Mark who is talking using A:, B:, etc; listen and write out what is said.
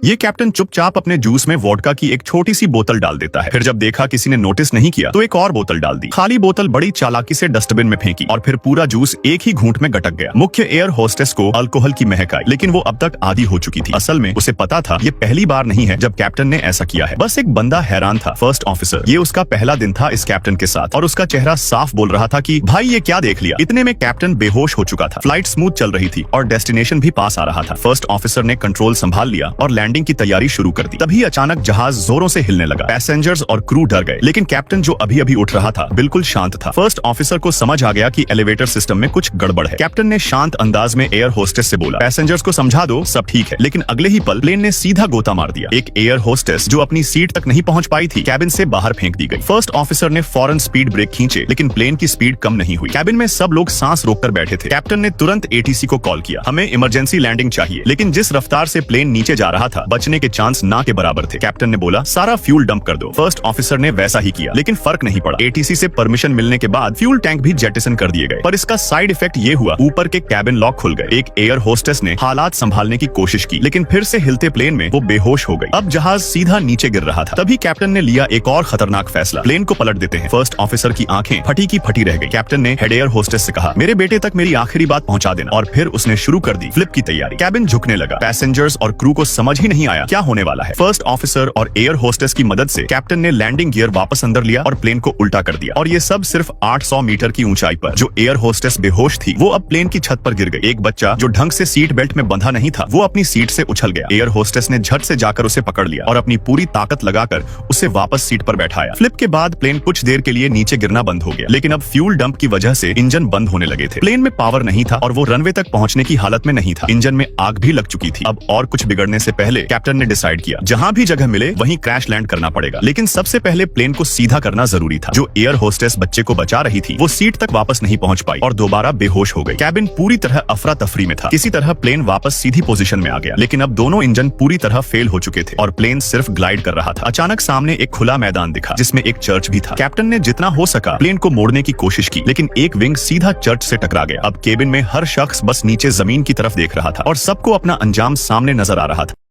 A: ये कैप्टन चुपचाप अपने जूस में वोडका की एक छोटी सी बोतल डाल देता है। फिर जब देखा किसी ने नोटिस नहीं किया तो एक और बोतल डाल दी। खाली बोतल बड़ी चालाकी से डस्टबिन में फेंकी और फिर पूरा जूस एक ही घूंट में गटक गया। मुख्य एयर होस्टेस को अल्कोहल की महक आई, लेकिन वो अब तक आदी हो चुकी थी। असल में उसे पता था ये पहली बार नहीं है जब कैप्टन ने ऐसा किया है। बस एक बंदा हैरान था, फर्स्ट ऑफिसर। ये उसका पहला दिन था इस कैप्टन के साथ और उसका चेहरा साफ बोल रहा था कि भाई ये क्या देख लिया। इतने में कैप्टन बेहोश हो चुका था। फ्लाइट स्मूथ चल रही थी और डेस्टिनेशन भी पास आ रहा था। फर्स्ट ऑफिसर ने कंट्रोल संभाल लिया और लैंडिंग की तैयारी शुरू कर दी। तभी अचानक जहाज जोरों से हिलने लगा। पैसेंजर्स और क्रू डर गए, लेकिन कैप्टन जो अभी अभी उठ रहा था बिल्कुल शांत था। फर्स्ट ऑफिसर को समझ आ गया कि एलिवेटर सिस्टम में कुछ गड़बड़ है। कैप्टन ने शांत अंदाज में एयर होस्टेस से बोला, पैसेंजर्स को समझा दो, सब ठीक है। लेकिन अगले ही पल प्लेन ने सीधा गोता मार दिया। एक एयर होस्टेस जो अपनी सीट तक नहीं पहुंच पाई थी, कैबिन से बाहर फेंक दी गई। फर्स्ट ऑफिसर ने फौरन स्पीड ब्रेक खींचे, लेकिन प्लेन की स्पीड कम नहीं हुई। कैबिन में सब लोग सांस रोककर बैठे थे। कैप्टन ने तुरंत एटीसी को कॉल किया, हमें इमरजेंसी लैंडिंग चाहिए। लेकिन जिस रफ्तार से प्लेन नीचे जा रहा था, बचने के चांस ना के बराबर थे। कैप्टन ने बोला, सारा फ्यूल डंप कर दो। फर्स्ट ऑफिसर ने वैसा ही किया, लेकिन फर्क नहीं पड़ा। एटीसी से परमिशन मिलने के बाद फ्यूल टैंक भी जेटिसन कर दिए गए, पर इसका साइड इफेक्ट ये हुआ, ऊपर के कैबिन लॉक खुल गए। एक एयर होस्टेस ने हालात संभालने की कोशिश की, लेकिन फिर से हिलते प्लेन में वो बेहोश हो गई। अब जहाज सीधा नीचे गिर रहा था। तभी कैप्टन ने लिया एक और खतरनाक फैसला, प्लेन को पलट देते हैं। फर्स्ट ऑफिसर की आंखें फटी की फटी रह गई। कैप्टन ने हेड एयर होस्टेस से कहा, मेरे बेटे तक मेरी आखिरी बात पहुंचा देना। और फिर उसने शुरू कर दी फ्लिप की तैयारी। कैबिन झुकने लगा। पैसेंजर्स और क्रू को समझ ही नहीं आया क्या होने वाला है। फर्स्ट ऑफिसर और एयर होस्टेस की मदद से कैप्टन ने लैंडिंग गियर वापस अंदर लिया और प्लेन को उल्टा कर दिया। और ये सब सिर्फ 800 मीटर की ऊंचाई पर। जो एयर होस्टेस बेहोश थी वो अब प्लेन की छत पर गिर गई। एक बच्चा जो ढंग से सीट बेल्ट में बंधा नहीं था, वो अपनी सीट से उछल गया। एयर होस्टेस ने झट से जाकर उसे पकड़ लिया और अपनी पूरी ताकत लगाकर उसे वापस सीट पर बैठाया। फ्लिप के बाद प्लेन कुछ देर के लिए नीचे गिरना बंद हो गया, लेकिन अब फ्यूल डंप की वजह से इंजन बंद होने लगे थे। प्लेन में पावर नहीं था और वो रनवे तक पहुंचने की हालत में नहीं था। इंजन में आग भी लग चुकी थी। अब और कुछ बिगड़ने से पहले कैप्टन ने डिसाइड किया, जहां भी जगह मिले वहीं क्रैश लैंड करना पड़ेगा। लेकिन सबसे पहले प्लेन को सीधा करना जरूरी था। जो एयर होस्टेस बच्चे को बचा रही थी वो सीट तक वापस नहीं पहुंच पाई और दोबारा बेहोश हो गई। कैबिन पूरी तरह अफरा तफरी में था। किसी तरह प्लेन वापस सीधी पोजीशन में आ गया, लेकिन अब दोनों इंजन पूरी तरह फेल हो चुके थे और प्लेन सिर्फ ग्लाइड कर रहा था। अचानक सामने एक खुला मैदान दिखा, जिसमें एक चर्च भी था। कैप्टन ने जितना हो सका प्लेन को मोड़ने की कोशिश की, लेकिन एक विंग सीधा चर्च से टकरा गया। अब केबिन में हर शख्स बस नीचे जमीन की तरफ देख रहा था और सबको अपना अंजाम सामने नजर आ रहा था।